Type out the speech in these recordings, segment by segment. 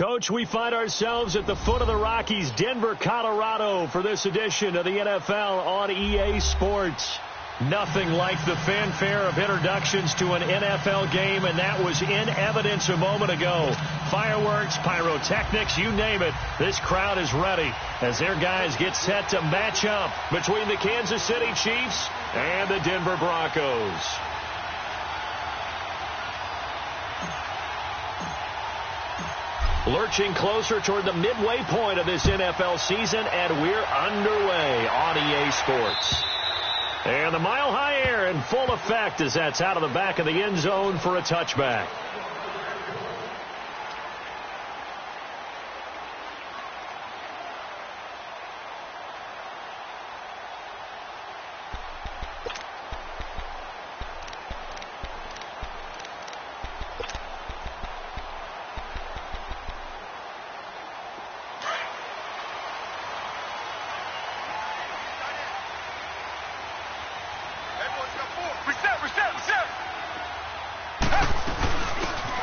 Coach, we find ourselves at the foot of the Rockies, Denver, Colorado, for this edition of the NFL on EA Sports. Nothing like the fanfare of introductions to an NFL game, and that was in evidence a moment ago. Fireworks, pyrotechnics, you name it. This crowd is ready as their guys get set to match up between the Kansas City Chiefs and the Denver Broncos. Lurching closer toward the midway point of this NFL season, and we're underway on EA Sports. And the mile-high air in full effect as that's out of the back of the end zone for a touchback.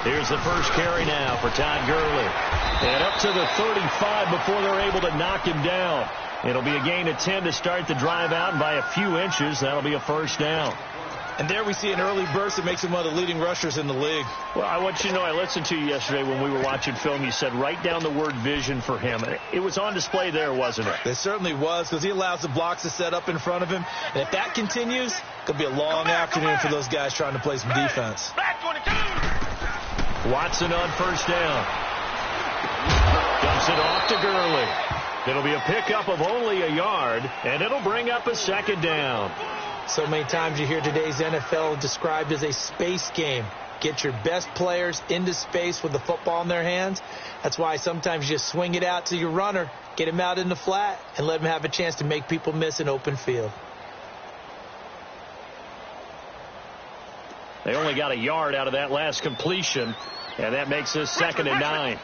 Here's the first carry now for Todd Gurley. And up to the 35 before they're able to knock him down. It'll be a gain of 10 to start the drive out, and by a few inches, that'll be a first down. And there we see an early burst that makes him one of the leading rushers in the league. Well, I want you to know, I listened to you yesterday when we were watching film. You said write down the word vision for him. It was on display there, wasn't it? It certainly was, because he allows the blocks to set up in front of him. And if that continues, it could be a long afternoon for those guys trying to play some defense. Watson on first down. Dumps it off to Gurley. It'll be a pickup of only a yard, and it'll bring up a second down. So many times you hear today's NFL described as a space game. Get your best players into space with the football in their hands. That's why sometimes you just swing it out to your runner, get him out in the flat, and let him have a chance to make people miss an open field. They only got a yard out of that last completion, and that makes this 2nd and 9.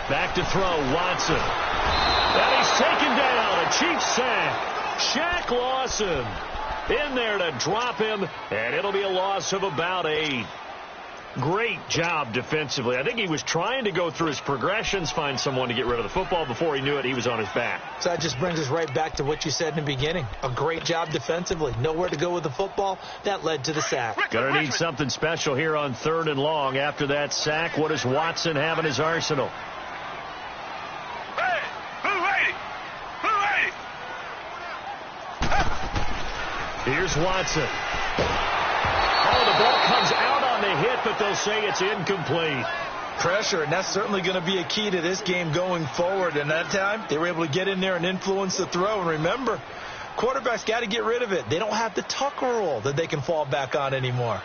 Back to throw, Watson. And he's taken down, a Chiefs sack. Shaq Lawson in there to drop him, and it'll be a loss of about 8. Great job defensively. I think he was trying to go through his progressions, find someone to get rid of the football. Before he knew it, he was on his back. So that just brings us right back to what you said in the beginning. A great job defensively. Nowhere to go with the football. That led to the sack. Gonna need something special here on 3rd and long. After that sack, what does Watson have in his arsenal? Here's Watson. Oh, the ball comes out on the hit, but they'll say it's incomplete. Pressure, and that's certainly going to be a key to this game going forward. And that time, they were able to get in there and influence the throw. And remember, quarterbacks got to get rid of it. They don't have the tuck rule that they can fall back on anymore.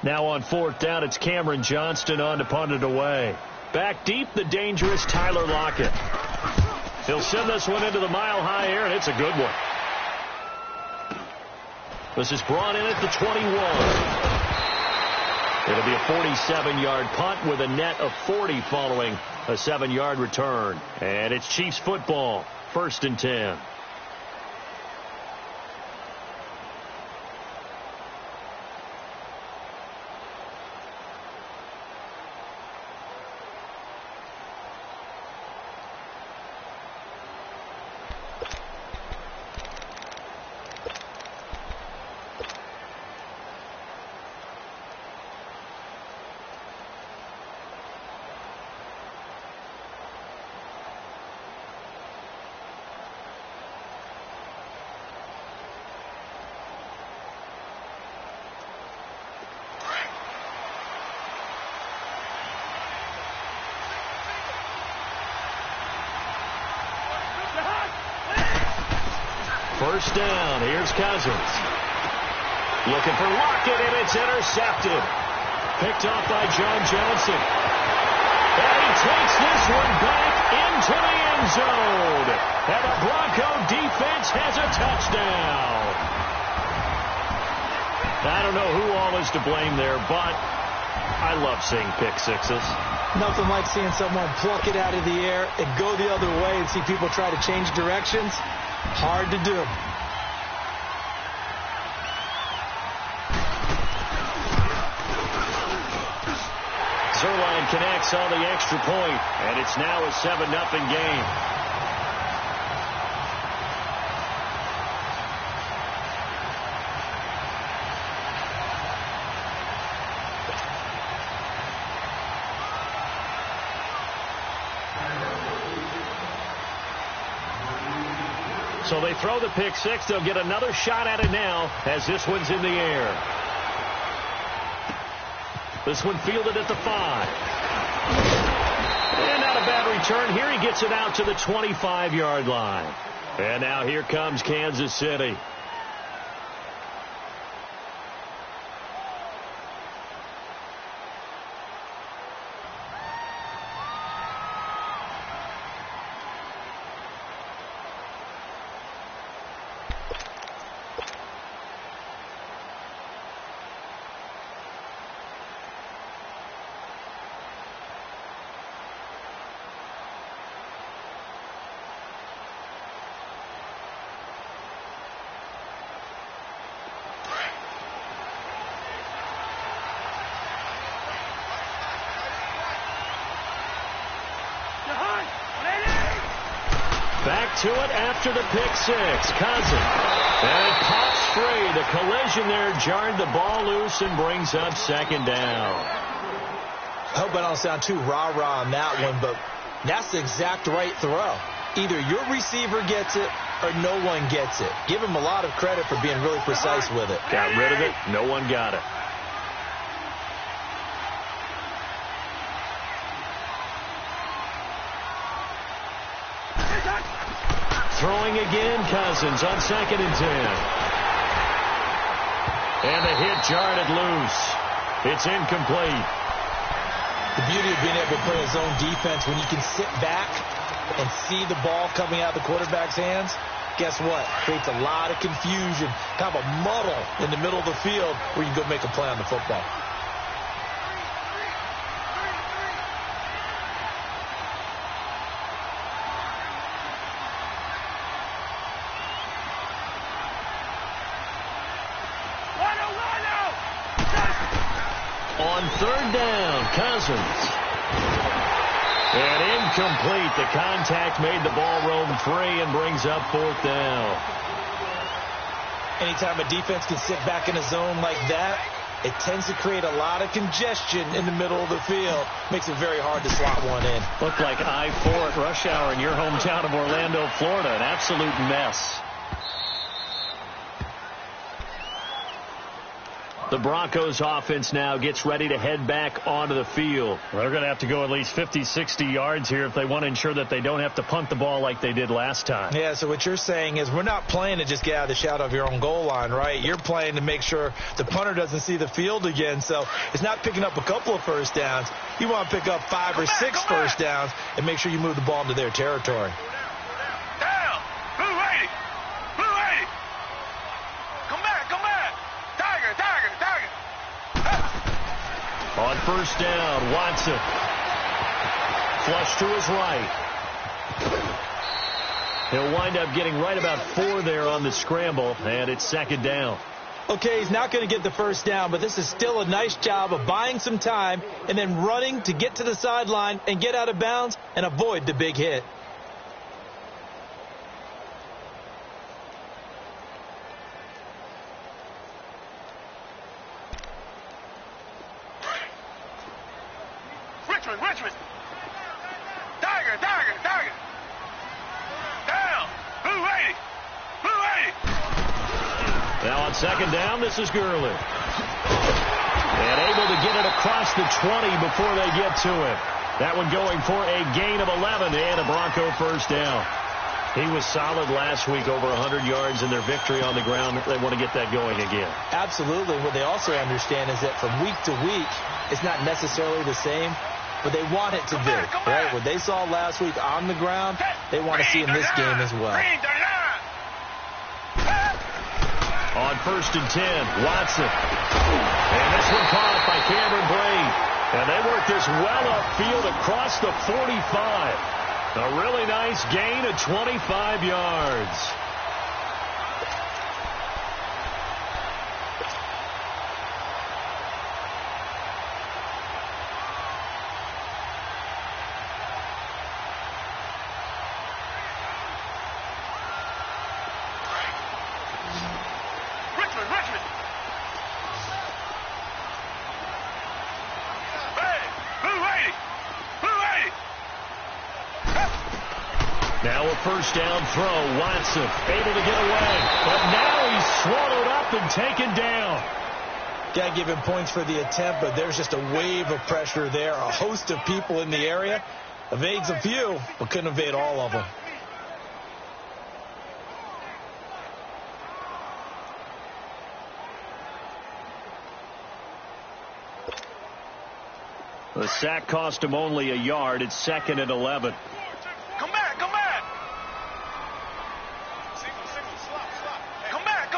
Now on 4th down, it's Cameron Johnston on to punt it away. Back deep, the dangerous Tyler Lockett. He'll send this one into the mile-high air, and it's a good one. This is brought in at the 21. It'll be a 47-yard punt with a net of 40 following a 7-yard return. And it's Chiefs football, 1st and 10. First down. Here's Cousins. Looking for Lockett, and it's intercepted. Picked off by John Johnson. And he takes this one back into the end zone. And the Bronco defense has a touchdown. I don't know who all is to blame there, but I love seeing pick sixes. Nothing like seeing someone pluck it out of the air and go the other way and see people try to change directions. Hard to do. Zuerlein connects on the extra point, and it's now a 7-0 game. So they throw the pick six. They'll get another shot at it now as this one's in the air. This one fielded at the 5. And not a bad return. Here he gets it out to the 25-yard line. And now here comes Kansas City. Back to it after the pick six. Cousins. And it pops free. The collision there jarred the ball loose and brings up second down. I hope I don't sound too rah-rah on that one, but that's the exact right throw. Either your receiver gets it or no one gets it. Give him a lot of credit for being really precise with it. Got rid of it. No one got it. Throwing again, Cousins on 2nd and 10. And the hit jarred it loose. It's incomplete. The beauty of being able to play a zone defense when you can sit back and see the ball coming out of the quarterback's hands, guess what? Creates a lot of confusion, kind of a muddle in the middle of the field where you can go make a play on the football. On 3rd down, Cousins. And incomplete. The contact made the ball roam free and brings up 4th down. Anytime a defense can sit back in a zone like that, it tends to create a lot of congestion in the middle of the field. Makes it very hard to slot one in. Looked like I-4 at rush hour in your hometown of Orlando, Florida. An absolute mess. The Broncos offense now gets ready to head back onto the field. They're going to have to go at least 50, 60 yards here if they want to ensure that they don't have to punt the ball like they did last time. Yeah, so what you're saying is we're not playing to just get out of the shadow of your own goal line, right? You're playing to make sure the punter doesn't see the field again. So it's not picking up a couple of first downs. You want to pick up 5 or 6 first downs and make sure you move the ball into their territory. On 1st down, Watson. Flush to his right. He'll wind up getting right about 4 there on the scramble, and it's 2nd down. Okay, he's not going to get the first down, but this is still a nice job of buying some time and then running to get to the sideline and get out of bounds and avoid the big hit. Richmond. Tiger. Down. Blue 80. Now on 2nd down, this is Gurley. And able to get it across the 20 before they get to it. That one going for a gain of 11 and a Bronco first down. He was solid last week, over 100 yards in their victory on the ground. They want to get that going again. Absolutely. What they also understand is that from week to week, it's not necessarily the same, but they want it to be, right? What they saw last week on the ground, they want to see in this game as well. On on 1st and 10. Watson. And this one caught by Cameron Brate. And they work this well upfield across the 45. A really nice gain of 25 yards. Now a first down throw. Watson able to get away. But now he's swallowed up and taken down. Got to give him points for the attempt, but there's just a wave of pressure there. A host of people in the area. Evades a few, but couldn't evade all of them. The sack cost him only a yard. It's 2nd and 11. Come back, come back. Slop. Come back.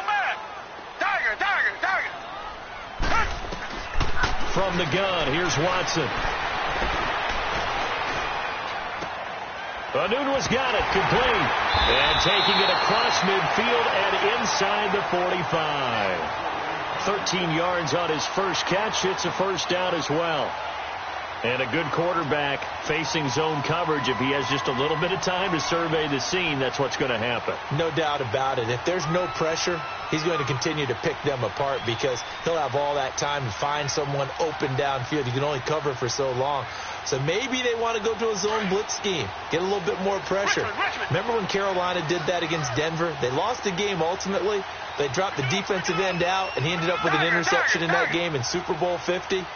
Tiger. From the gun, here's Watson. Anunwa's got it, complete. And taking it across midfield and inside the 45. 13 yards on his first catch. It's a first down as well. And a good quarterback facing zone coverage. If he has just a little bit of time to survey the scene, that's what's going to happen. No doubt about it. If there's no pressure, he's going to continue to pick them apart because he'll have all that time to find someone open downfield. You can only cover for so long. So maybe they want to go to a zone blitz scheme, get a little bit more pressure. Remember when Carolina did that against Denver? They lost the game ultimately. They dropped the defensive end out, and he ended up with an interception in that game in Super Bowl 50.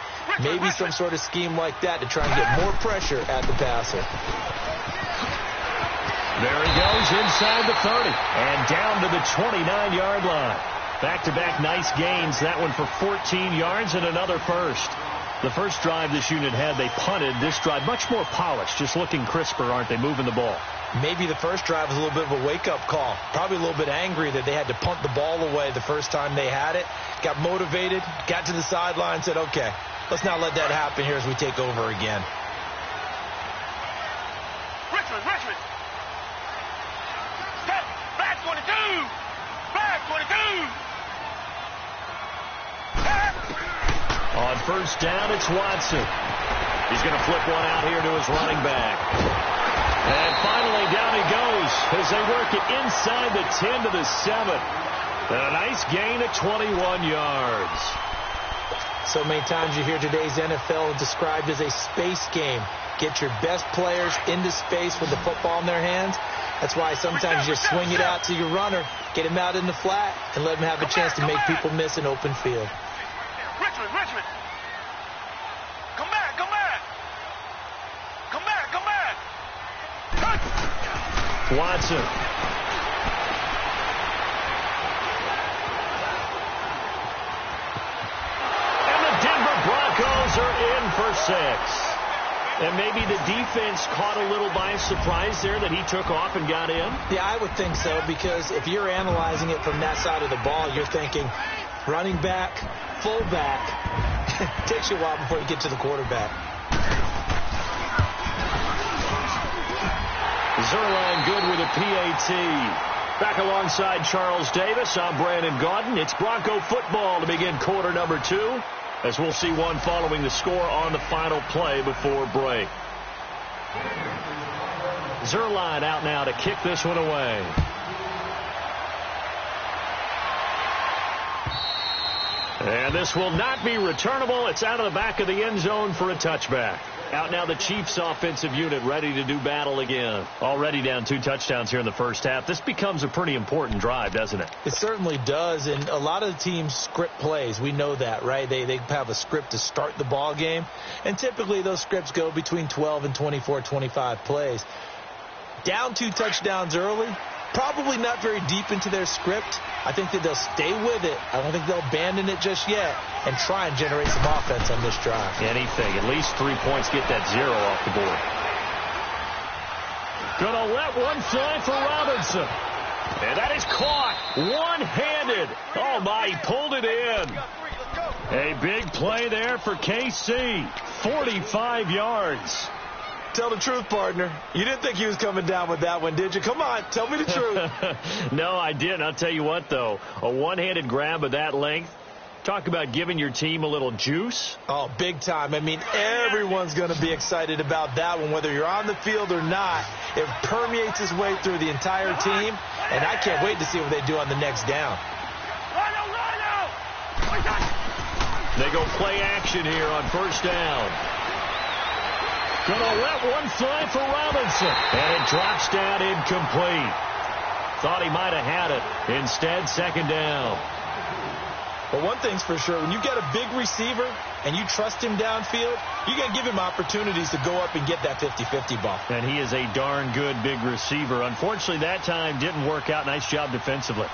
Maybe some sort of scheme like that to try and get more pressure at the passer. There he goes inside the 30 and down to the 29-yard line. Back-to-back nice gains. That one for 14 yards and another first. The first drive this unit had, they punted. This drive, much more polished, just looking crisper, aren't they, moving the ball? Maybe the first drive was a little bit of a wake-up call. Probably a little bit angry that they had to punt the ball away the first time they had it. Got motivated, got to the sideline, said, okay, let's not let that happen here as we take over again. Richmond. Step. Back 22. On first down, it's Watson. He's going to flip one out here to his running back. And finally, down he goes as they work it inside the 10 to the 7. And a nice gain of 21 yards. So many times you hear today's NFL described as a space game. Get your best players into space with the football in their hands. That's why sometimes you just swing it out to your runner, get him out in the flat, and let him have a chance to make people miss an open field. Richmond. Come back. Watson. And the Denver Broncos are in for 6. And maybe the defense caught a little by surprise there that he took off and got in? Yeah, I would think so, because if you're analyzing it from that side of the ball, you're thinking running back, fullback. It takes you a while before you get to the quarterback. Zuerlein good with a PAT. Back alongside Charles Davis, I'm Brandon Gaudin. It's Bronco football to begin quarter number 2, as we'll see one following the score on the final play before break. Zuerlein out now to kick this one away. And this will not be returnable. It's out of the back of the end zone for a touchback. Out now the Chiefs offensive unit ready to do battle again. Already down 2 touchdowns here in the first half. This becomes a pretty important drive, doesn't it? It certainly does, and a lot of the teams script plays. We know that, right? They have a script to start the ball game, and typically those scripts go between 12 and 24, 25 plays. Down 2 touchdowns early, probably not very deep into their script. I think that they'll stay with it. I don't think they'll abandon it just yet and try and generate some offense on this drive. Anything. At least 3 points, get that 0 off the board. Gonna let one fly for Robinson. And that is caught one-handed. did. Oh, my, he pulled it in. A big play there for KC. 45 yards. Tell the truth, partner. You didn't think he was coming down with that one, did you? Come on, tell me the truth. No, I didn't. I'll tell you what, though. A one-handed grab of that length. Talk about giving your team a little juice. Oh, big time. I mean, everyone's going to be excited about that one, whether you're on the field or not. It permeates its way through the entire team, and I can't wait to see what they do on the next down. They go play action here on first down. Gonna let one fly for Robinson. And it drops down incomplete. Thought he might have had it. Instead, second down. But one thing's for sure, when you get a big receiver and you trust him downfield, you're going to give him opportunities to go up and get that 50-50 ball. And he is a darn good big receiver. Unfortunately, that time didn't work out. Nice job defensively.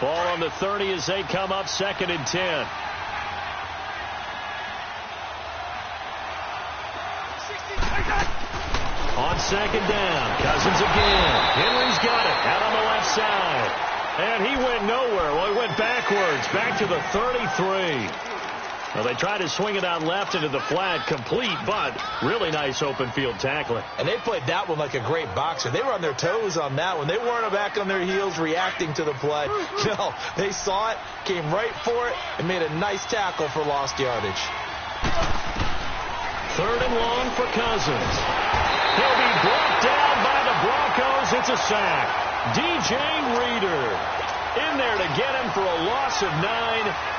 Ball on the 30 as they come up, 2nd and 10. On 2nd down, Cousins again. Henry's got it out on the left side. And he went nowhere. Well, he went backwards, back to the 33. Well, they tried to swing it out left into the flat, complete, but really nice open field tackling. And they played that one like a great boxer. They were on their toes on that one. They weren't back on their heels reacting to the play. No, they saw it, came right for it, and made a nice tackle for lost yardage. 3rd and long for Cousins. He'll be brought down by the Broncos. It's a sack. DJ Reader in there to get him for a loss of 9,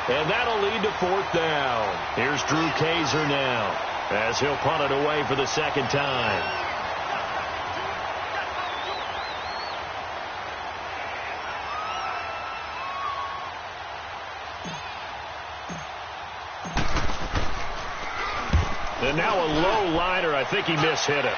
and that'll lead to 4th down. Here's Drew Kaiser now as he'll punt it away for the 2nd time. And now a low liner. I think he mishit it.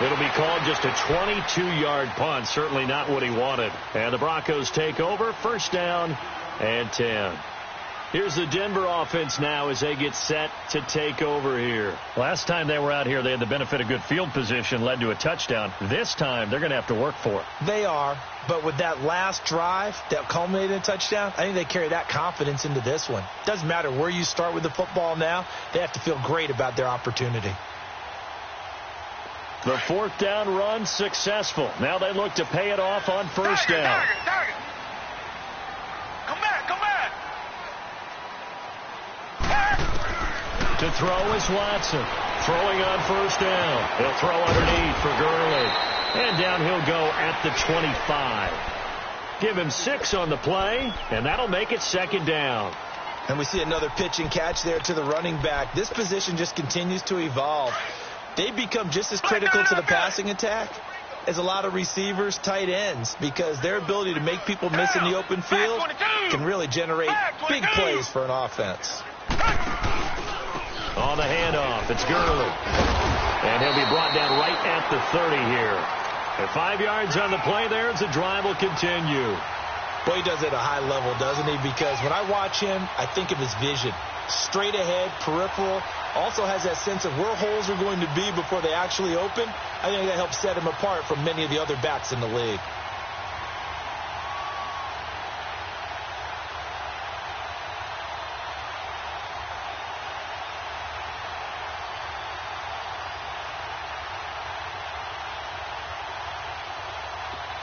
It'll be called just a 22-yard punt. Certainly not what he wanted. And the Broncos take over. 1st down and 10. Here's the Denver offense now as they get set to take over here. Last time they were out here, they had the benefit of good field position, led to a touchdown. This time, they're going to have to work for it. They are. But with that last drive that culminated in a touchdown, I think they carry that confidence into this one. Doesn't matter where you start with the football now. They have to feel great about their opportunity. The 4th down run successful. Now they look to pay it off on 1st down. Target. Come back. To throw is Watson. Throwing on 1st down. He'll throw underneath for Gurley. And down he'll go at the 25. Give him 6 on the play, and that'll make it 2nd down. And we see another pitch and catch there to the running back. This position just continues to evolve. They become just as critical to the passing attack as a lot of receivers, tight ends, because their ability to make people miss in the open field can really generate big plays for an offense. On the handoff, it's Gurley. And he'll be brought down right at the 30 here. At 5 yards on the play there, as the drive will continue. Boy, he does it at a high level, doesn't he? Because when I watch him, I think of his vision. Straight ahead, peripheral. Also has that sense of where holes are going to be before they actually open. I think that helps set him apart from many of the other backs in the league.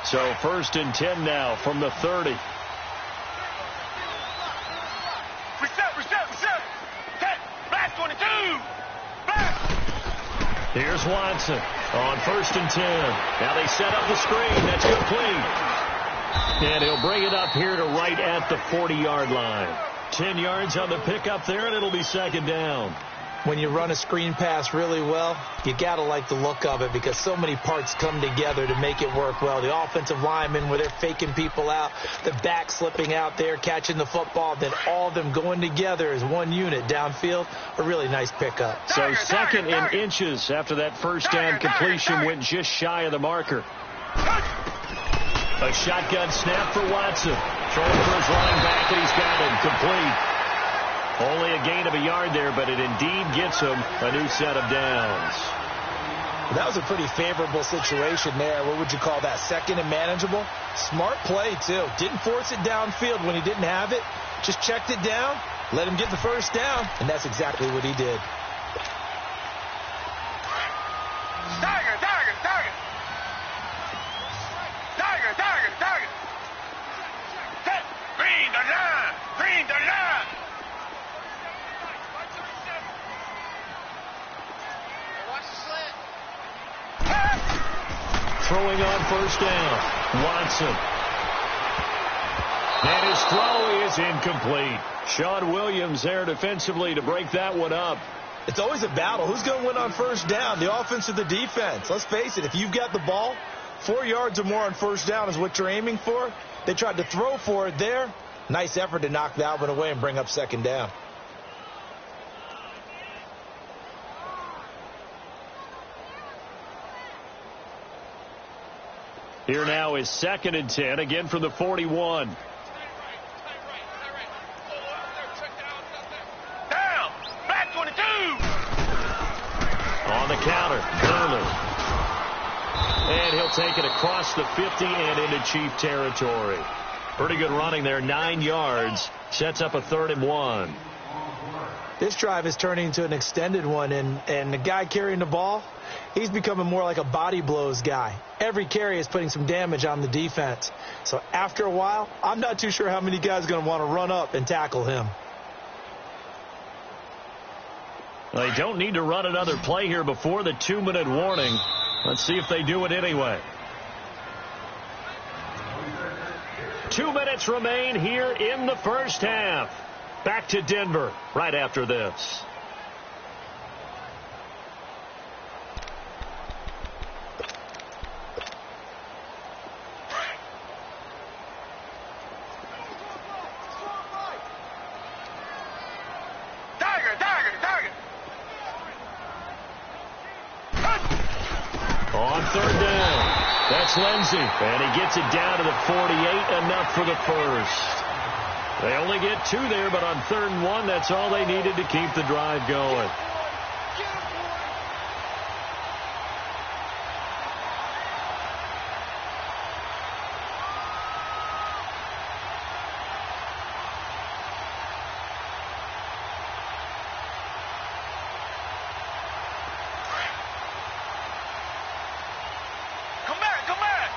So 1st and 10 now from the 30. Reset. Back 22. Back. Here's Watson on 1st and 10. Now they set up the screen. That's complete. And he'll bring it up here to right at the 40-yard line. 10 yards on the pickup there, and it'll be 2nd down. When you run a screen pass really well, you got to like the look of it because so many parts come together to make it work well. The offensive linemen where they're faking people out, the back slipping out there, catching the football, then all of them going together as one unit downfield. A really nice pickup. So second in inches after that first down completion went just shy of the marker. A shotgun snap for Watson. Throwing for his running back, and he's got him complete. Only a gain of a yard there, but it indeed gets him a new set of downs. That was a pretty favorable situation there. What would you call that? Second and manageable? Smart play, too. Didn't force it downfield when he didn't have it. Just checked it down, let him get the first down, and that's exactly what he did. Tiger, Tiger, Tiger. Tiger, Tiger, Tiger. Green the line. Green the line. Watch the slant. Throwing on first down. Watson. And his throw is incomplete. Sean Williams there defensively to break that one up. It's always a battle. Who's going to win on first down, the offense or the defense? Let's face it, if you've got the ball, 4 yards or more on first down is what you're aiming for. They tried to throw for it there. Nice effort to knock that one away and bring up second down. Here now is 2nd and 10, again from the 41. Down. Back 22. On the counter, Gurley. And he'll take it across the 50 and into Chief territory. Pretty good running there, 9 yards. Sets up a 3rd and 1. This drive is turning into an extended one, and the guy carrying the ball, he's becoming more like a body blows guy. Every carry is putting some damage on the defense. So after a while, I'm not too sure how many guys are going to want to run up and tackle him. They don't need to run another play here before the 2-minute warning. Let's see if they do it anyway. 2 minutes remain here in the first half. Back to Denver right after this. Tiger, Tiger, Tiger. On 3rd down. That's Lindsey. And he gets it down to the 48. Enough for the first. They only get 2 there, but on 3rd and 1, that's all they needed to keep the drive going. Come back, come back.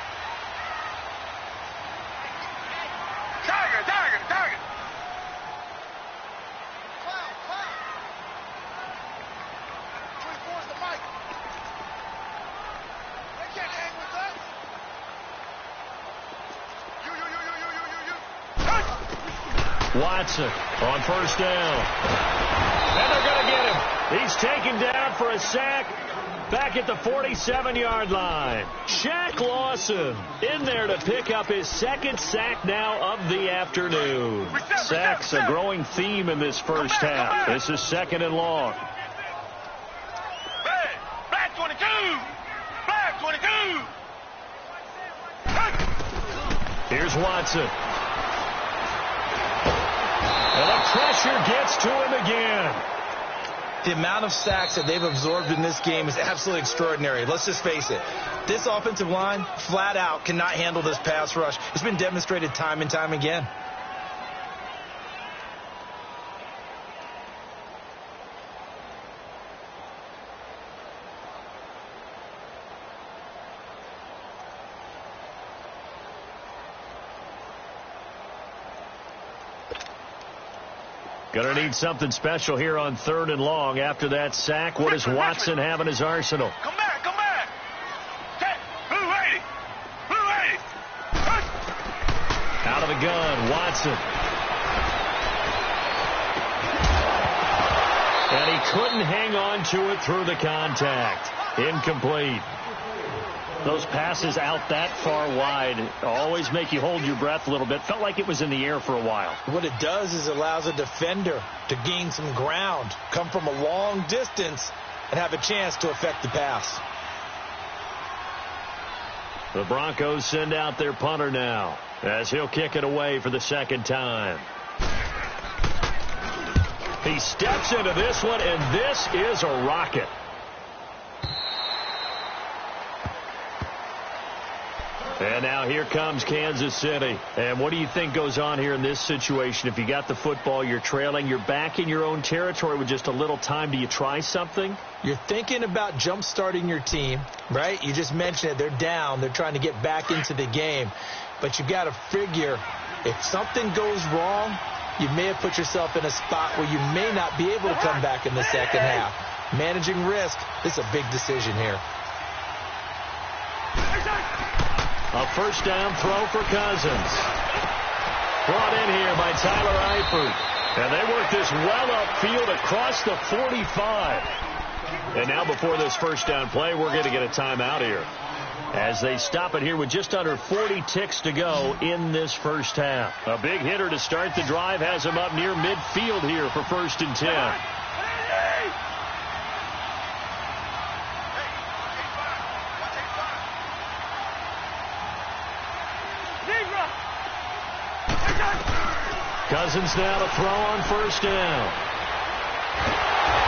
Tiger, Tiger, Tiger. Reinforce the mic. They can't hang with us. You. Watson on first down. And they're going to get him. He's taken down for a sack back at the 47-yard line. Shaq Lawson in there to pick up his 2nd sack now of the afternoon. Sacks a growing theme in this first half. This is 2nd and long. Hey, black 22. Black 22. Here's Watson. And the pressure gets to him again. The amount of sacks that they've absorbed in this game is absolutely extraordinary. Let's just face it. This offensive line, flat out, cannot handle this pass rush. It's been demonstrated time and time again. Going to need something special here on 3rd and long. After that sack, what does Watson have in his arsenal? Come back, come back. Blue 80. Blue 80. Out of the gun, Watson. And he couldn't hang on to it through the contact. Incomplete. Those passes out that far wide always make you hold your breath a little bit. Felt like it was in the air for a while. What it does is it allows a defender to gain some ground, come from a long distance, and have a chance to affect the pass. The Broncos send out their punter now as he'll kick it away for the second time. He steps into this one, and this is a rocket. And now here comes Kansas City. And what do you think goes on here in this situation? If you got the football, you're trailing, you're back in your own territory with just a little time. Do you try something? You're thinking about jump-starting your team, right? You just mentioned it. They're down. They're trying to get back into the game. But you got to figure if something goes wrong, you may have put yourself in a spot where you may not be able to come back in the second half. Managing risk is a big decision here. A first down throw for Cousins. Brought in here by Tyler Eifert. And they work this well upfield across the 45. And now before this first down play, we're going to get a timeout here, as they stop it here with just under 40 ticks to go in this first half. A big hitter to start the drive has him up near midfield here for 1st and 10. Cousins now to throw on first down.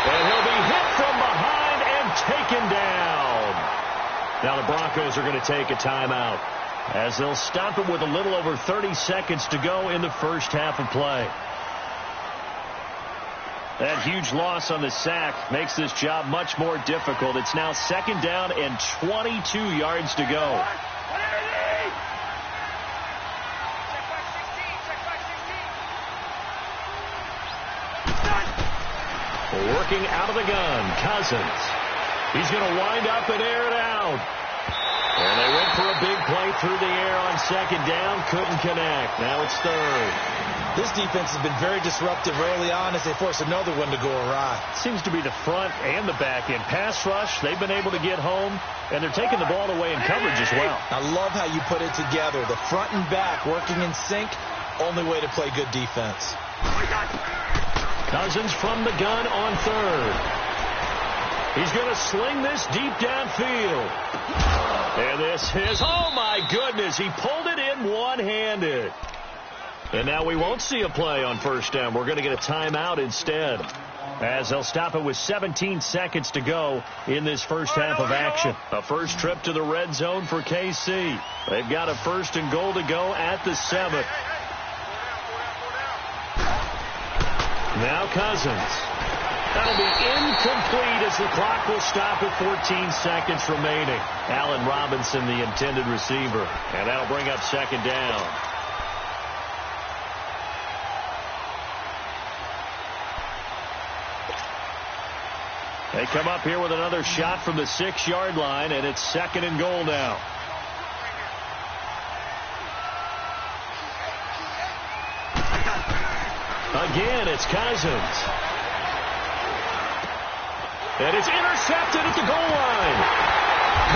And he'll be hit from behind and taken down. Now the Broncos are going to take a timeout, as they'll stop it with a little over 30 seconds to go in the first half of play. That huge loss on the sack makes this job much more difficult. It's now 2nd down and 22 yards to go. Working out of the gun, Cousins. He's going to wind up and air it out. And they went for a big play through the air on 2nd down. Couldn't connect. Now it's 3rd. This defense has been very disruptive early on as they force another one to go awry. Seems to be the front and the back end. Pass rush, they've been able to get home, and they're taking the ball away in coverage as well. I love how you put it together. The front and back working in sync, only way to play good defense. Cousins from the gun on 3rd. He's going to sling this deep downfield. And this is, oh my goodness, he pulled it in one-handed. And now we won't see a play on first down. We're going to get a timeout instead, as they'll stop it with 17 seconds to go in this first half of action. A first trip to the red zone for KC. They've got a 1st and goal to go at the 7th. Now Cousins. That'll be incomplete as the clock will stop at 14 seconds remaining. Allen Robinson, the intended receiver. And that'll bring up 2nd down. They come up here with another shot from the 6-yard line, and it's 2nd and goal now. Again, it's Cousins. And it's intercepted at the goal line.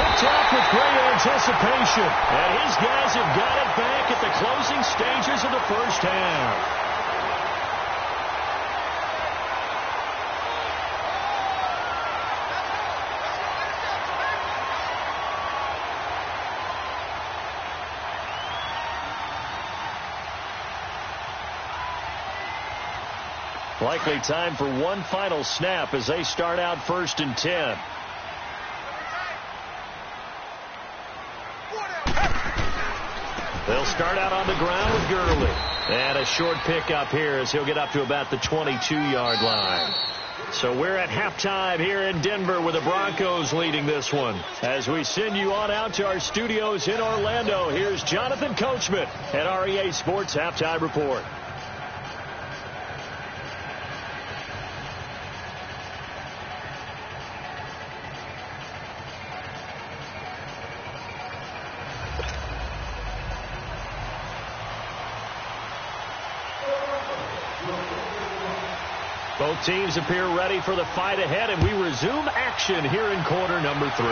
Picked off with great anticipation. And his guys have got it back at the closing stages of the first half. Likely time for one final snap as they start out 1st and 10. They'll start out on the ground with Gurley. And a short pickup here as he'll get up to about the 22-yard line. So we're at halftime here in Denver with the Broncos leading this one. As we send you on out to our studios in Orlando, here's Jonathan Coachman at REA Sports Halftime Report. Both teams appear ready for the fight ahead, and we resume action here in quarter number 3.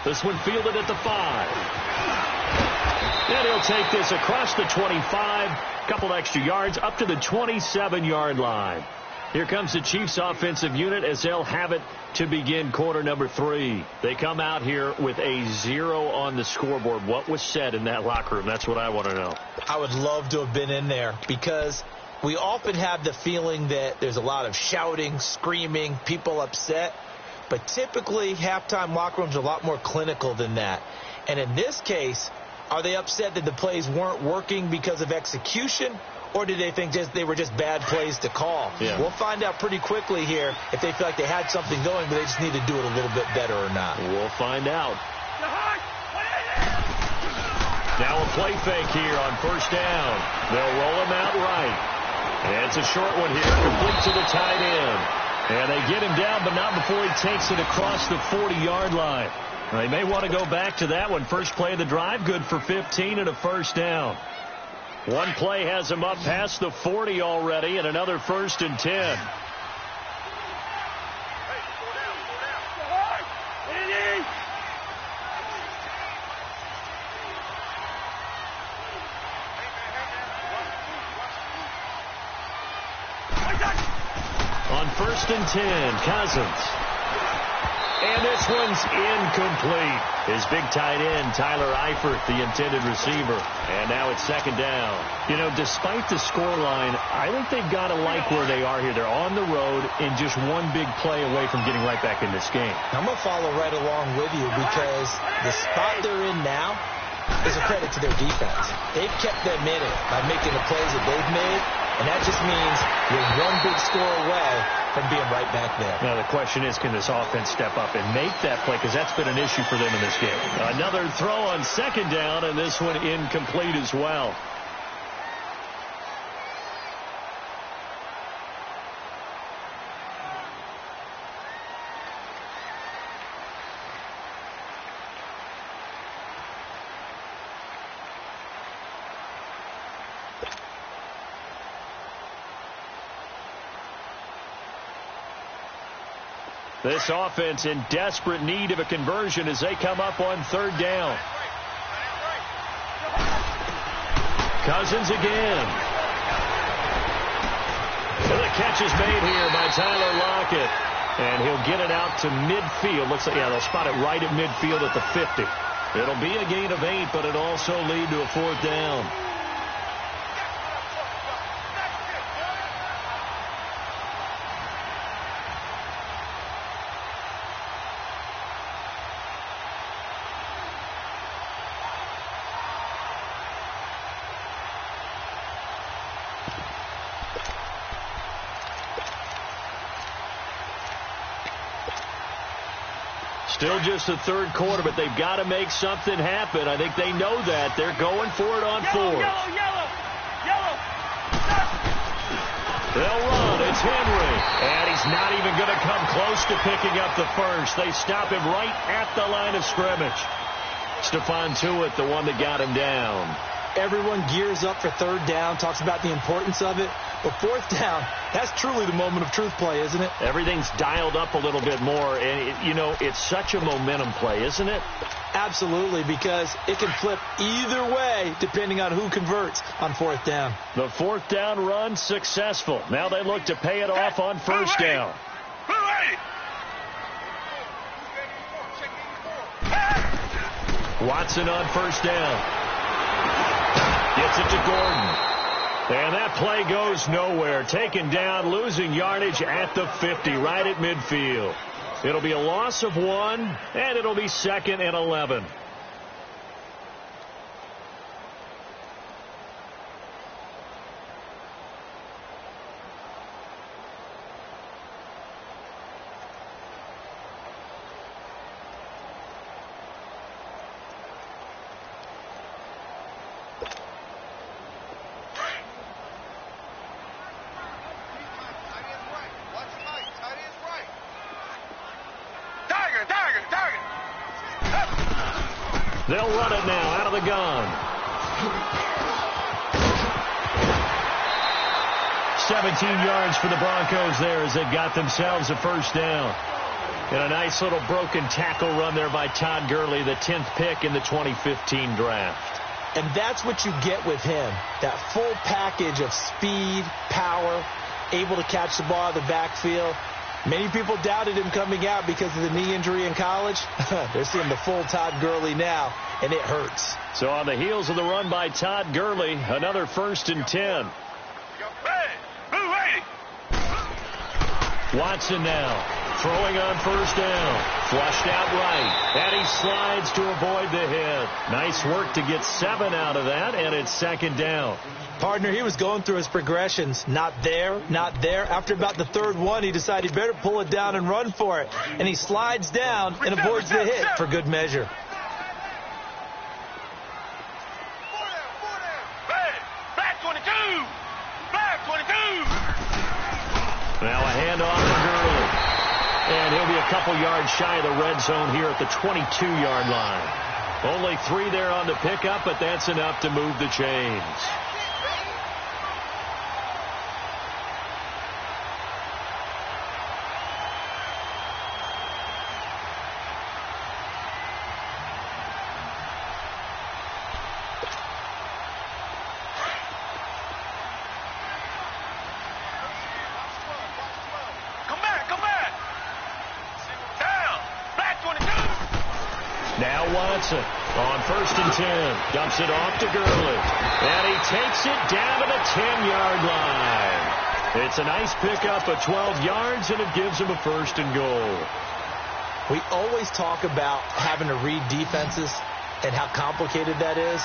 This one fielded at the 5. And he'll take this across the 25, couple extra yards, up to the 27-yard line. Here comes the Chiefs offensive unit as they'll have it to begin quarter number 3. They come out here with a 0 on the scoreboard. What was said in that locker room? That's what I want to know. I would love to have been in there because we often have the feeling that there's a lot of shouting, screaming, people upset. But typically, halftime locker rooms are a lot more clinical than that. And in this case, are they upset that the plays weren't working because of execution? Or do they think they were just bad plays to call? Yeah. We'll find out pretty quickly here if they feel like they had something going, but they just need to do it a little bit better or not. We'll find out. Now a play fake here on first down. They'll roll him out right. And it's a short one here, complete to the tight end. And they get him down, but not before he takes it across the 40-yard line. They may want to go back to that one. First play of the drive, good for 15 and a first down. One play has him up past the 40 already, and another 1st and 10. On 1st and 10, Cousins. And this one's incomplete. His big tight end, Tyler Eifert, the intended receiver. And now it's 2nd down. You know, despite the scoreline, I think they've got to like where they are here. They're on the road and just one big play away from getting right back in this game. I'm going to follow right along with you because the spot they're in now is a credit to their defense. They've kept them in it by making the plays that they've made, and that just means you're one big score away from being right back there. Now the question is, can this offense step up and make that play? Because that's been an issue for them in this game. Another throw on 2nd down, and this one incomplete as well. This offense in desperate need of a conversion as they come up on 3rd down. Cousins again. Well, the catch is made here by Tyler Lockett. And he'll get it out to midfield. Looks like, yeah, they'll spot it right at midfield at the 50. It'll be a gain of 8, but it'll also lead to a 4th down. Still just the 3rd quarter, but they've got to make something happen. I think they know that. They're going for it on 4th. Yellow. They'll run. It's Henry. And he's not even going to come close to picking up the first. They stop him right at the line of scrimmage. Stephon Tuitt, the one that got him down. Everyone gears up for 3rd down, talks about the importance of it. But 4th down, that's truly the moment of truth play, isn't it? Everything's dialed up a little bit more. And, you know, it's such a momentum play, isn't it? Absolutely, because it can flip either way depending on who converts on 4th down. The 4th down run successful. Now they look to pay it off on 1st down. Watson on 1st down. Gets it to Gordon. And that play goes nowhere. Taken down, losing yardage at the 50, right at midfield. It'll be a loss of 1, and it'll be 2nd and 11. They'll run it now out of the gun. 17 yards for the Broncos there as they got themselves a first down. And a nice little broken tackle run there by Todd Gurley, the 10th pick in the 2015 draft. And that's what you get with him, that full package of speed, power, able to catch the ball out of the backfield. Many people doubted him coming out because of the knee injury in college. They're seeing the full Todd Gurley now, and it hurts. So on the heels of the run by Todd Gurley, another 1st and 10. Watson now throwing on first down. Flushed out right. And he slides to avoid the hit. Nice work to get 7 out of that, and it's 2nd down. Partner, he was going through his progressions. Not there, not there. After about the 3rd one, he decided he better pull it down and run for it. And he slides down and avoids the hit for good measure. Now a handoff to Gurley. And he'll be a couple yards shy of the red zone here at the 22-yard line. Only 3 there on the pickup, but that's enough to move the chains. On 1st and 10, dumps it off to Gurley, and he takes it down to the 10-yard line. It's a nice pickup of 12 yards, and it gives him a 1st and goal. We always talk about having to read defenses and how complicated that is.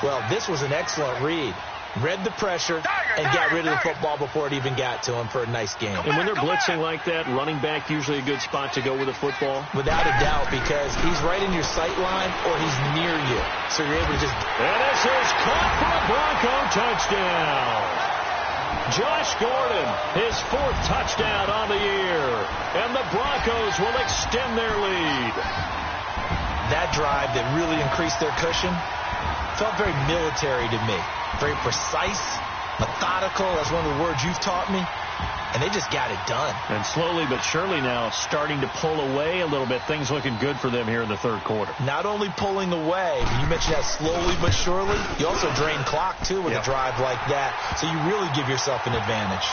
Well, this was an excellent read. Read the pressure and got rid of the football before it even got to him for a nice game. And when they're blitzing like that, running back usually a good spot to go with the football? Without a doubt, because he's right in your sight line or he's near you. So you're able to just... And this is caught for a Bronco touchdown. Josh Gordon, his 4th touchdown on the year. And the Broncos will extend their lead. That drive that really increased their cushion felt very military to me. Very precise, methodical. That's one of the words you've taught me. And they just got it done. And slowly but surely now starting to pull away a little bit. Things looking good for them here in the 3rd quarter. Not only pulling away, but you mentioned that slowly but surely. You also drain clock, too, with a drive like that. So you really give yourself an advantage.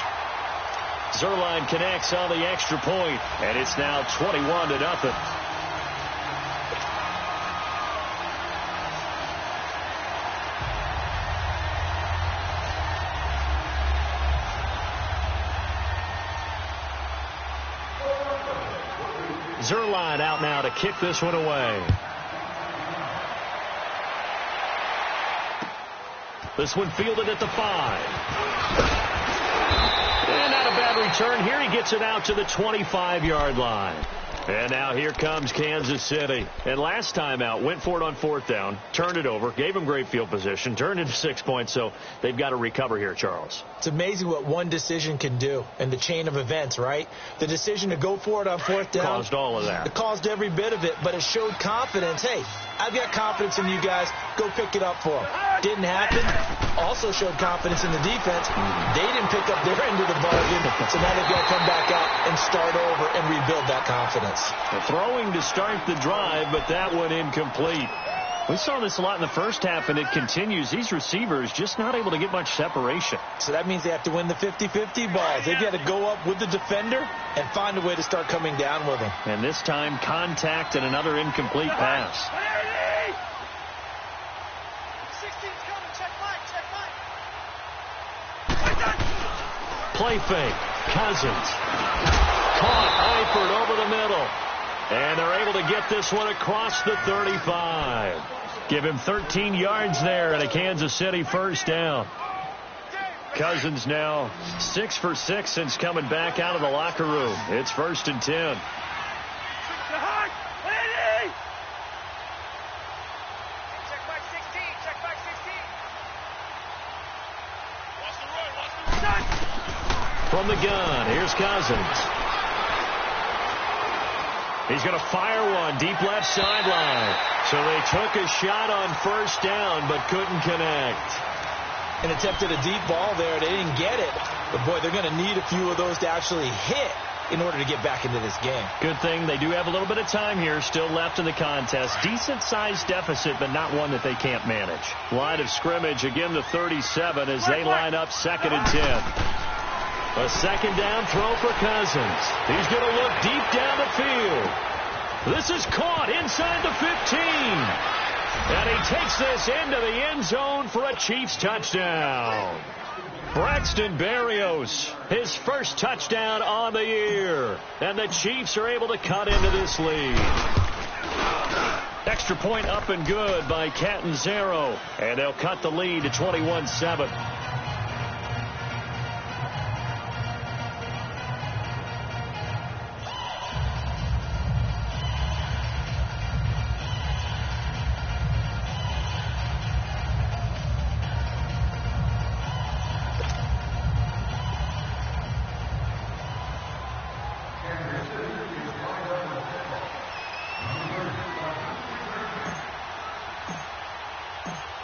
Zuerlein connects on the extra point, and it's now 21-0. Zuerlein out now to kick this one away. This one fielded at the 5. And not a bad return here. He gets it out to the 25-yard line. And now here comes Kansas City. And last time out, went for it on 4th down, turned it over, gave him great field position, turned it to 6 points, so they've got to recover here, Charles. It's amazing what one decision can do in the chain of events, right? The decision to go for it on 4th down. Caused all of that. It caused every bit of it, but it showed confidence. Hey, I've got confidence in you guys. Go pick it up for them. Didn't happen. Also showed confidence in the defense. They didn't pick up their end of the bargain, so now they've got to come back out and start over and rebuild that confidence. The throwing to start the drive, but that one incomplete. We saw this a lot in the first half, and it continues. These receivers just not able to get much separation. So that means they have to win the 50-50 balls. They've got to go up with the defender and find a way to start coming down with them. And this time, contact and another incomplete pass. 16's coming. Check mine. Play fake. Cousins. Caught. Eifert over the middle. And they're able to get this one across the 35. Give him 13 yards there and a Kansas City first down. Cousins now 6 for 6 since coming back out of the locker room. It's 1st and 10. From the gun, here's Cousins. He's going to fire one deep left sideline. So they took a shot on 1st down but couldn't connect. and attempted a deep ball there. They didn't get it. But, boy, they're going to need a few of those to actually hit in order to get back into this game. Good thing they do have a little bit of time here still left in the contest. Decent-sized deficit, but not one that they can't manage. Line of scrimmage, again, the 37 as they line up 2nd and 10. A 2nd down throw for Cousins. He's going to look deep down the field. This is caught inside the 15. And he takes this into the end zone for a Chiefs touchdown. Braxton Berrios, his first touchdown on the year. And the Chiefs are able to cut into this lead. Extra point up and good by Catanzaro. And they'll cut the lead to 21-7.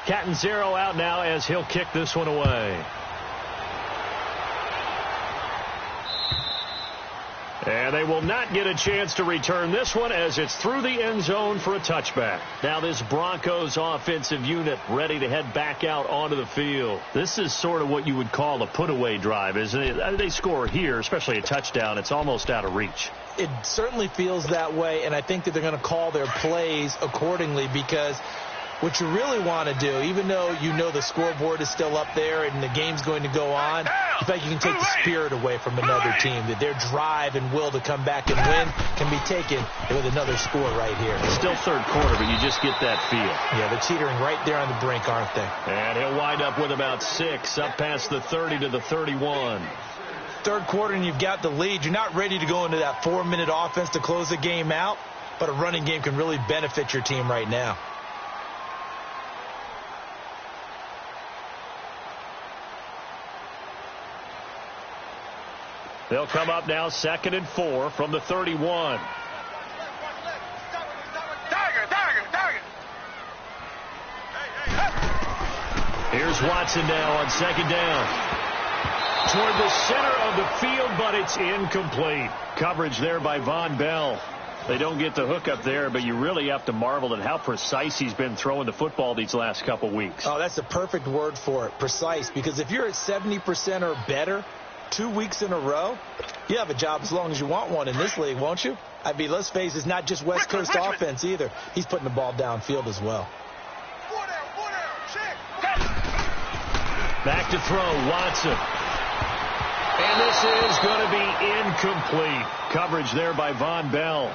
Catanzaro out now as he'll kick this one away. And they will not get a chance to return this one as it's through the end zone for a touchback. Now this Broncos offensive unit ready to head back out onto the field. This is sort of what you would call a put-away drive, isn't it? They score here, especially a touchdown. It's almost out of reach. It certainly feels that way, and I think that they're going to call their plays accordingly because what you really want to do, even though you know the scoreboard is still up there and the game's going to go on, in fact, you can take the spirit away from another team, that their drive and will to come back and win can be taken with another score right here. It's still third quarter, but you just get that feel. Yeah, they're teetering right there on the brink, aren't they? And he'll wind up with about 6, up past the 30 to the 31. Third quarter and you've got the lead. You're not ready to go into that 4-minute offense to close the game out, but a running game can really benefit your team right now. They'll come up now 2nd and 4 from the 31. Here's Watson now on 2nd down. Toward the center of the field, but it's incomplete. Coverage there by Von Bell. They don't get the hook up there, but you really have to marvel at how precise he's been throwing the football these last couple weeks. Oh, that's the perfect word for it, precise. Because if you're at 70% or better 2 weeks in a row, you have a job as long as you want one in this league, won't you? I mean, let's face it, it's not just West Coast offense either. He's putting the ball downfield as well. Back to throw, Watson. And this is going to be incomplete. Coverage there by Von Bell.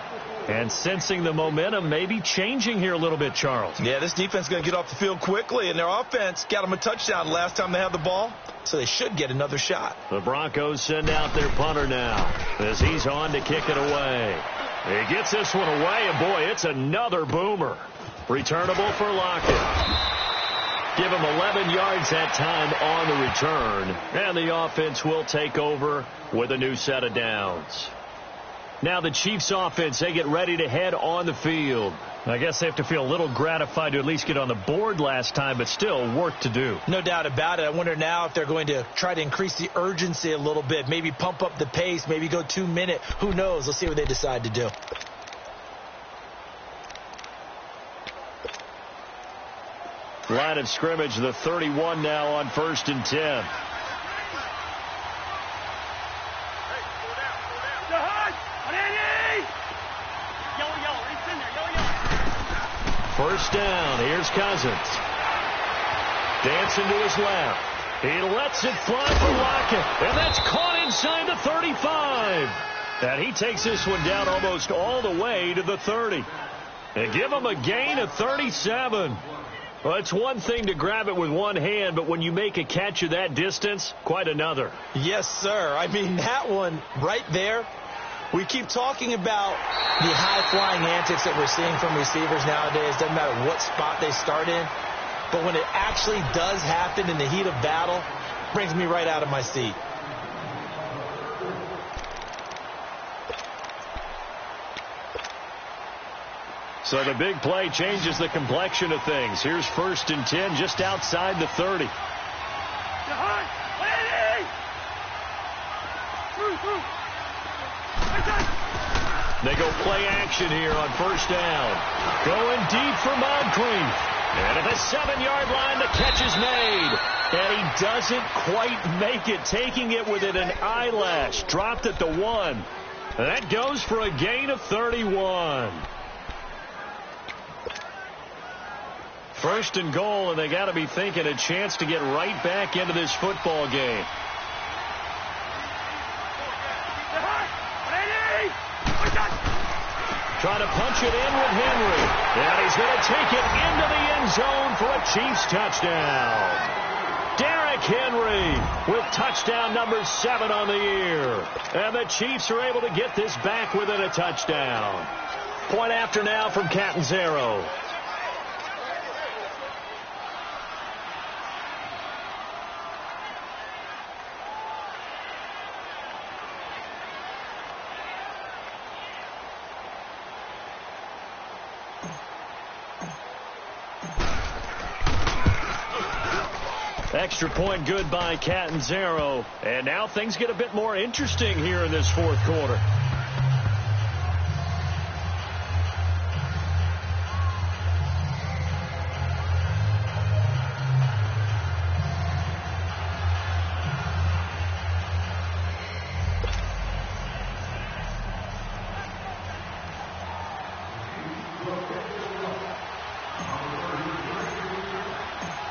And sensing the momentum maybe changing here a little bit, Charles. Yeah, this defense is going to get off the field quickly, and their offense got them a touchdown the last time they had the ball, so they should get another shot. The Broncos send out their punter now as he's on to kick it away. He gets this one away, and boy, it's another boomer. Returnable for Lockett. Give him 11 yards that time on the return, and the offense will take over with a new set of downs. Now the Chiefs offense, they get ready to head on the field. I guess they have to feel a little gratified to at least get on the board last time, but still work to do. No doubt about it. I wonder now if they're going to try to increase the urgency a little bit, maybe pump up the pace, maybe go 2 minute. Who knows? Let's see what they decide to do. Line of scrimmage, the 31 now on 1st and 10. First down, here's Cousins. Dancing to his left. He lets it fly for Lockett, and that's caught inside the 35. And he takes this one down almost all the way to the 30. And give him a gain of 37. Well, it's one thing to grab it with one hand, but when you make a catch of that distance, quite another. Yes, sir. I mean, that one right there, we keep talking about the high-flying antics that we're seeing from receivers nowadays. Doesn't matter what spot they start in. But when it actually does happen in the heat of battle, it brings me right out of my seat. So the big play changes the complexion of things. Here's 1st and 10 just outside the 30. They go play action here on first down. Going deep for Moncrief. And at the 7-yard line, the catch is made. And he doesn't quite make it, taking it within an eyelash. Dropped at the 1. That goes for a gain of 31. First and goal, and they got to be thinking a chance to get right back into this football game. Trying to punch it in with Henry. And he's going to take it into the end zone for a Chiefs touchdown. Derrick Henry with touchdown number 7 on the year. And the Chiefs are able to get this back within a touchdown. Point after now from Catanzaro. Extra point good by Catanzaro. And now things get a bit more interesting here in this fourth quarter.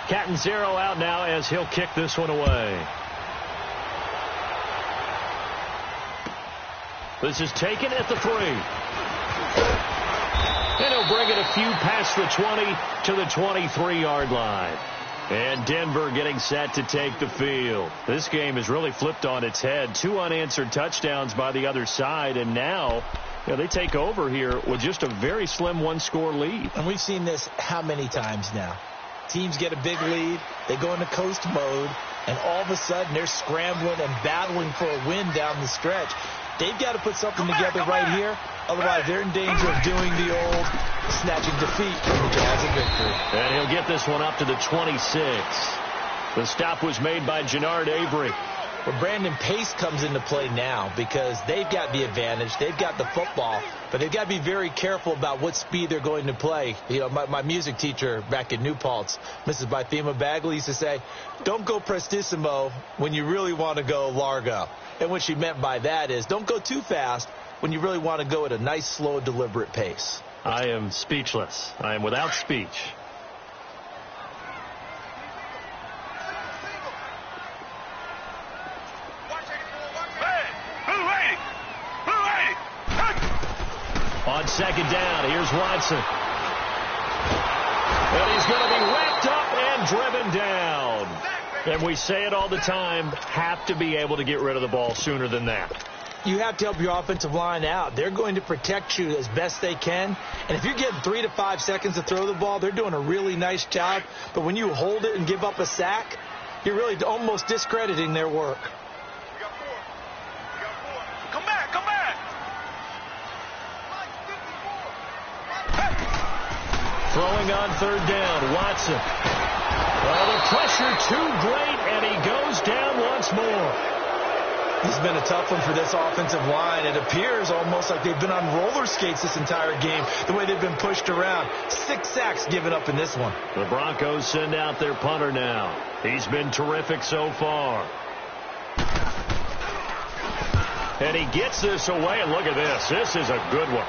Catanzaro out now as he'll kick this one away. This is taken at the 3. And he'll bring it a few past the 20 to the 23-yard line. And Denver getting set to take the field. This game is really flipped on its head. 2 unanswered touchdowns by the other side, and now they take over here with just a very slim one-score lead. And we've seen this how many times now? Teams get a big lead, they go into coast mode, and all of a sudden they're scrambling and battling for a win down the stretch. They've got to put something together right here, otherwise they're in danger of doing the old snatching defeat from the jaws of victory. And he'll get this one up to the 26. The stop was made by Jannard Avery. Well, Brandon, pace comes into play now because they've got the advantage. They've got the football, but they've got to be very careful about what speed they're going to play. You know, my music teacher back in New Paltz, Mrs. Bythema Bagley, used to say, don't go prestissimo when you really want to go largo. And what she meant by that is don't go too fast when you really want to go at a nice, slow, deliberate pace. I am speechless. I am without speech. On second down, here's Watson. And he's going to be wrapped up and driven down. And we say it all the time, have to be able to get rid of the ball sooner than that. You have to help your offensive line out. They're going to protect you as best they can. And if you're getting 3 to 5 seconds to throw the ball, they're doing a really nice job. But when you hold it and give up a sack, you're really almost discrediting their work. Come back, come back. Throwing on third down, Watson. Well, the pressure too great, and he goes down once more. This has been a tough one for this offensive line. It appears almost like they've been on roller skates this entire game, the way they've been pushed around. 6 sacks given up in this one. The Broncos send out their punter now. He's been terrific so far. And he gets this away, and look at this. This is a good one.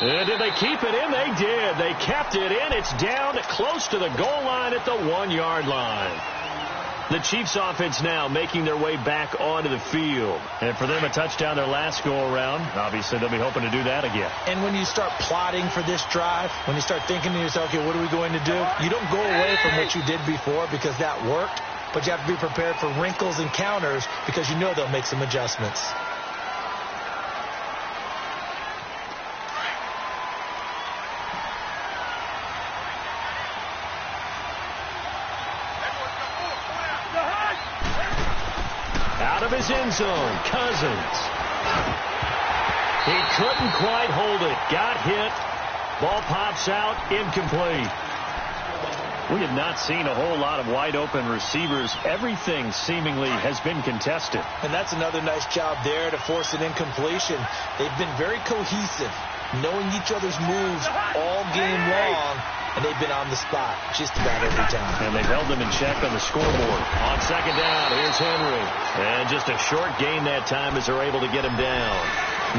And did they keep it in? They did. They kept it in. It's down close to the goal line at the 1-yard line. The Chiefs offense now making their way back onto the field. And for them, a touchdown their last go-around. Obviously, they'll be hoping to do that again. And when you start plotting for this drive, when you start thinking to yourself, okay, what are we going to do? You don't go away from what you did before because that worked, but you have to be prepared for wrinkles and counters because you know they'll make some adjustments. His end zone, Cousins. He couldn't quite hold it. Got hit. Ball pops out, incomplete. We have not seen a whole lot of wide-open receivers. Everything seemingly has been contested. And that's another nice job there to force an incompletion. They've been very cohesive, knowing each other's moves all game long, and they've been on the spot just about every time. And they've held them in check on the scoreboard. On second down, here's Henry. And just a short gain that time as they're able to get him down.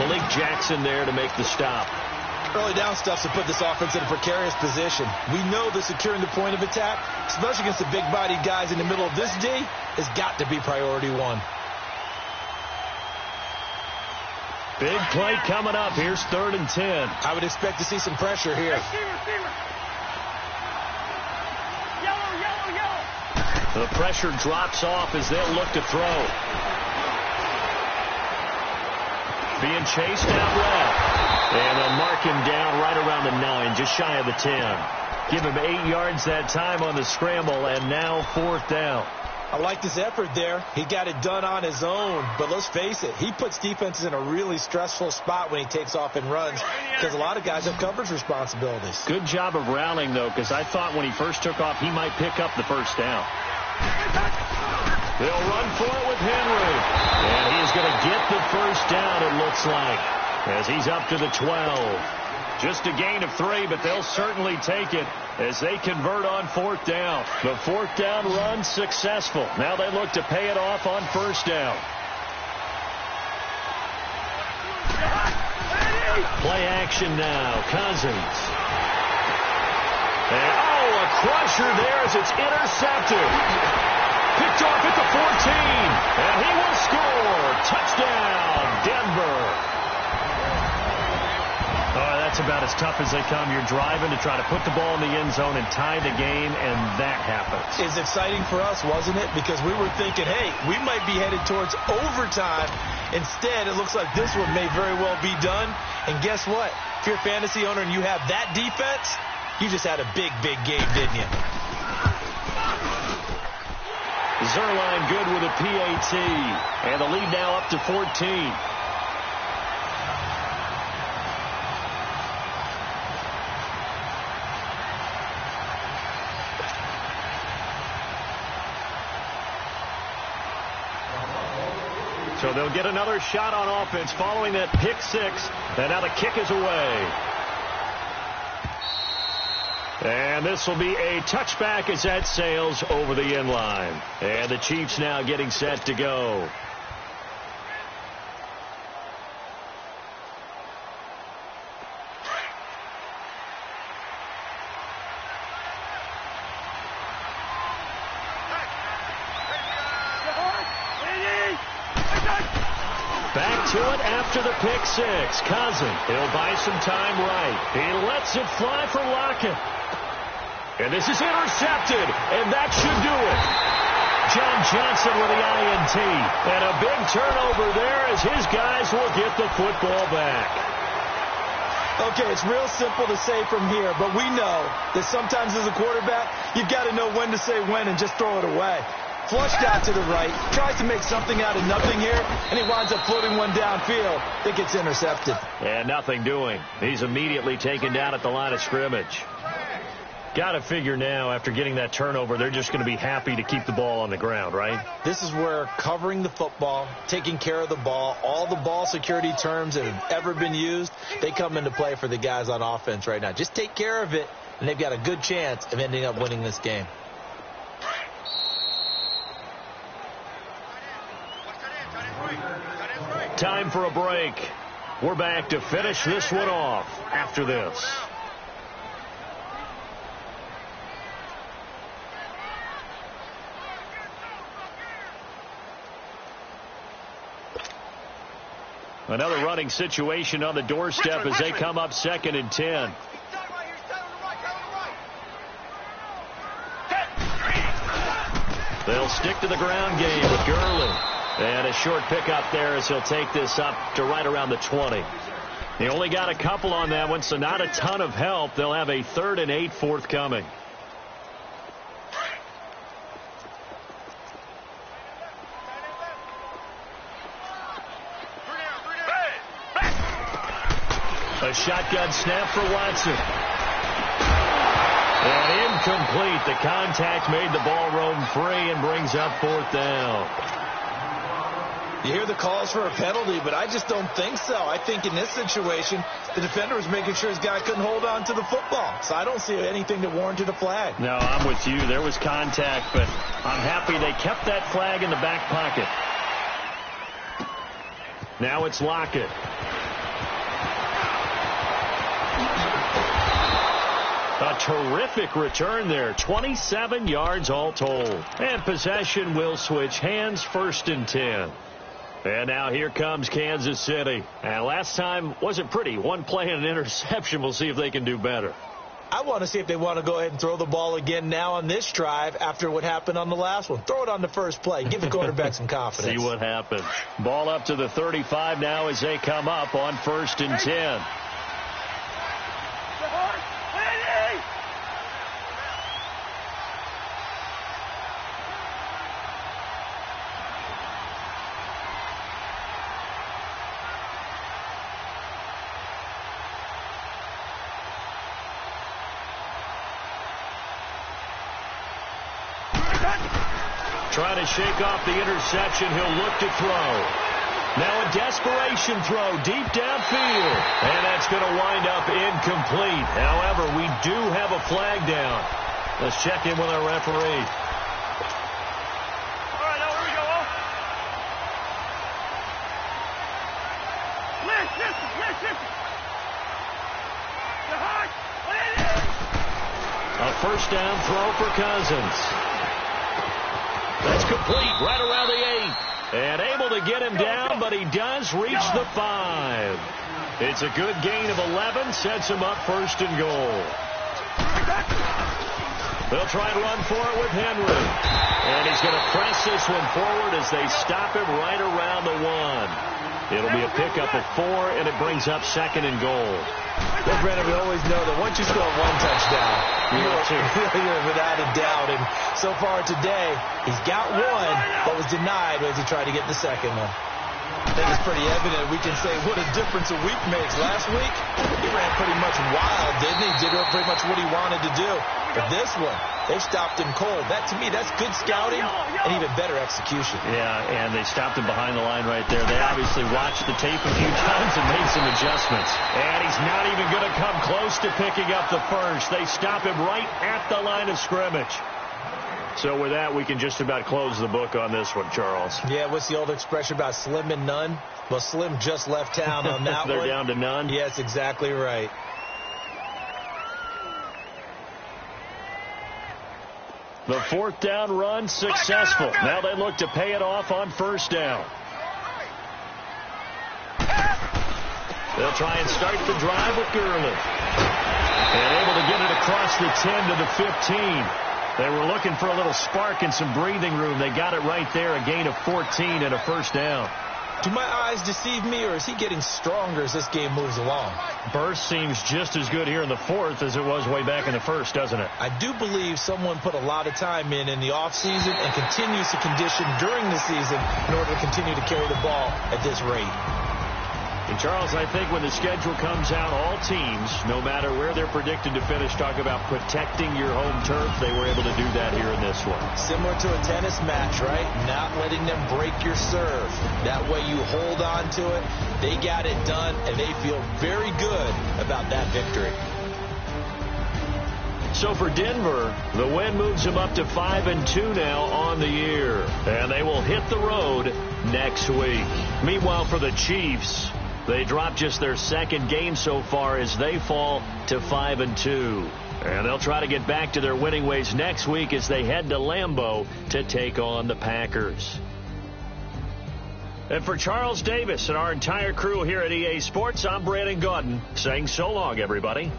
Malik Jackson there to make the stop. Early down stuff's to put this offense in a precarious position. We know that securing the point of attack, especially against the big-bodied guys in the middle of this D, has got to be priority one. Big play coming up. Here's 3rd and 10. I would expect to see some pressure here. The pressure drops off as they'll look to throw. Being chased out left. And they'll mark him down right around the 9, just shy of the 10. Give him 8 yards that time on the scramble, and now 4th down. I like his effort there. He got it done on his own. But let's face it, he puts defenses in a really stressful spot when he takes off and runs because a lot of guys have coverage responsibilities. Good job of rallying, though, because I thought when he first took off, he might pick up the first down. They'll run for it with Henry. And he's going to get the first down, it looks like, as he's up to the 12. Just a gain of 3, but they'll certainly take it as they convert on 4th down. The 4th down run successful. Now they look to pay it off on 1st down. Play action now. Cousins. And, a crusher there as it's intercepted. Picked off at the 14. And he will score. Touchdown, Denver. That's about as tough as they come. You're driving to try to put the ball in the end zone and tie the game, and that happens. It's exciting for us, wasn't it? Because we were thinking, hey, we might be headed towards overtime. Instead, it looks like this one may very well be done. And guess what? If you're a fantasy owner and you have that defense, you just had a big, big game, didn't you? Zuerlein good with a PAT. And the lead now up to 14. So they'll get another shot on offense following that pick 6. And now the kick is away. And this will be a touchback as that sails over the end line. And the Chiefs now getting set to go. Back to it after the pick 6. Cousins, he'll buy some time right. He lets it fly for Lockett. And this is intercepted, and that should do it. John Johnson with the INT. And a big turnover there as his guys will get the football back. Okay, it's real simple to say from here, but we know that sometimes as a quarterback, you've got to know when to say when and just throw it away. Flushed out to the right, tries to make something out of nothing here, and he winds up floating one downfield that gets intercepted. And nothing doing. He's immediately taken down at the line of scrimmage. Got to figure now, after getting that turnover, they're just going to be happy to keep the ball on the ground, right? This is where covering the football, taking care of the ball, all the ball security terms that have ever been used, they come into play for the guys on offense right now. Just take care of it, and they've got a good chance of ending up winning this game. Time for a break. We're back to finish this one off after this. Another running situation on the doorstep as they come up 2nd and 10. They'll stick to the ground game with Gurley. And a short pickup there as he'll take this up to right around the 20. He only got a couple on that one, so not a ton of help. They'll have a 3rd and 8 forthcoming. A shotgun snap for Watson. And Incomplete. The contact made the ball roam free and brings up 4th down. You hear the calls for a penalty, but I just don't think so. I think in this situation, the defender was making sure his guy couldn't hold on to the football. So I don't see anything that warranted a flag. No, I'm with you. There was contact, but I'm happy they kept that flag in the back pocket. Now it's Lockett. A terrific return there. 27 yards all told. And possession will switch hands, 1st and 10. And now here comes Kansas City. And last time wasn't pretty. One play and an interception. We'll see if they can do better. I want to see if they want to go ahead and throw the ball again now on this drive after what happened on the last one. Throw it on the first play. Give the quarterback some confidence. See what happens. Ball up to the 35 now as they come up on 1st and 10. Trying to shake off the interception. He'll look to throw. Now a desperation throw deep downfield. And that's going to wind up incomplete. However, we do have a flag down. Let's check in with our referee. All right, now here we go. Listen. A 1st down throw for Cousins. That's complete right around the 8. And able to get him down, but he does reach the 5. It's a good gain of 11. Sets him up 1st and goal. They'll try and run for it with Henry. And he's going to press this one forward as they stop him right around the 1. It'll be a pickup of 4, and it brings up 2nd and goal. Well, Brandon, we always know that once you score 1 touchdown, you're without a doubt. And so far today, he's got 1 that was denied as he tried to get the 2nd one. I think it's pretty evident. We can say what a difference a week makes. Last week, he ran pretty much wild, didn't he? Did pretty much what he wanted to do. But this one, they stopped him cold. That, to me, that's good scouting and even better execution. Yeah, and they stopped him behind the line right there. They obviously watched the tape a few times and made some adjustments. And he's not even going to come close to picking up the 1st. They stop him right at the line of scrimmage. So with that, we can just about close the book on this one, Charles. Yeah, what's the old expression about slim and none? Well, Slim just left town on that They're one. down to none? Yes, exactly right. The 4th down run successful. Now they look to pay it off on 1st down. They'll try and start the drive with Gurley. And able to get it across the 10 to the 15. They were looking for a little spark and some breathing room. They got it right there, a gain of 14 and a 1st down. Do my eyes deceive me, or is he getting stronger as this game moves along? Burst seems just as good here in the 4th as it was way back in the 1st, doesn't it? I do believe someone put a lot of time in the offseason and continues to condition during the season in order to continue to carry the ball at this rate. And, Charles, I think when the schedule comes out, all teams, no matter where they're predicted to finish, talk about protecting your home turf. They were able to do that here in this one. Similar to a tennis match, right? Not letting them break your serve. That way you hold on to it. They got it done, and they feel very good about that victory. So for Denver, the win moves them up to 5-2 now on the year. And they will hit the road next week. Meanwhile, for the Chiefs, they dropped just their 2nd game so far as they fall to 5-2. And they'll try to get back to their winning ways next week as they head to Lambeau to take on the Packers. And for Charles Davis and our entire crew here at EA Sports, I'm Brandon Gaudin saying so long, everybody.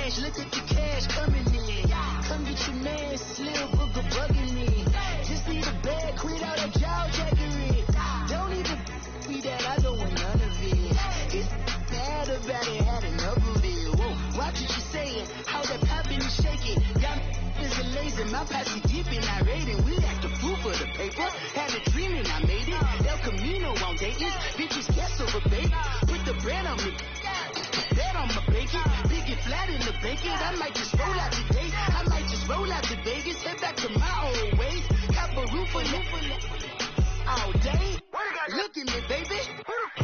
cash, look at the cash coming in. Come get your man, Slim Booger bugging me. Just need a bag, quit all that jaw jackery. Don't even be that, I don't want none of it. It's bad about it, had enough of it. Whoa, watch what you saying, how that poppin' and shaking. Got is a laser, my posse dipping, I raiding. We act a fool for the paper. Had a dream and I made it. El Camino on Dayton's, bitches guess over bait. Put the brand on me. Bet on my bacon, big and flat in the bacon. I might just roll out today. I might just roll out to Vegas, head back to my old ways. Cop a roof all day. Look at me, baby.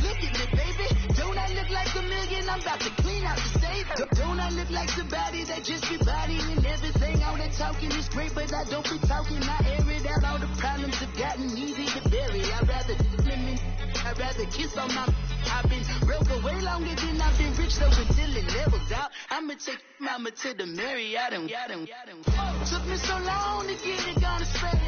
Look at me, baby. Don't I look like a million? I'm about to clean out the safe. Don't I look like somebody that just be bodying everything? All that talking is great, but I don't be talking. I air it out. All the problems have gotten easy to bury. I'd rather kiss on my. I've been broke for way longer than I've been rich, though, until it levels out. I'ma take mama to the Marriott and took me so long to get it gonna spare.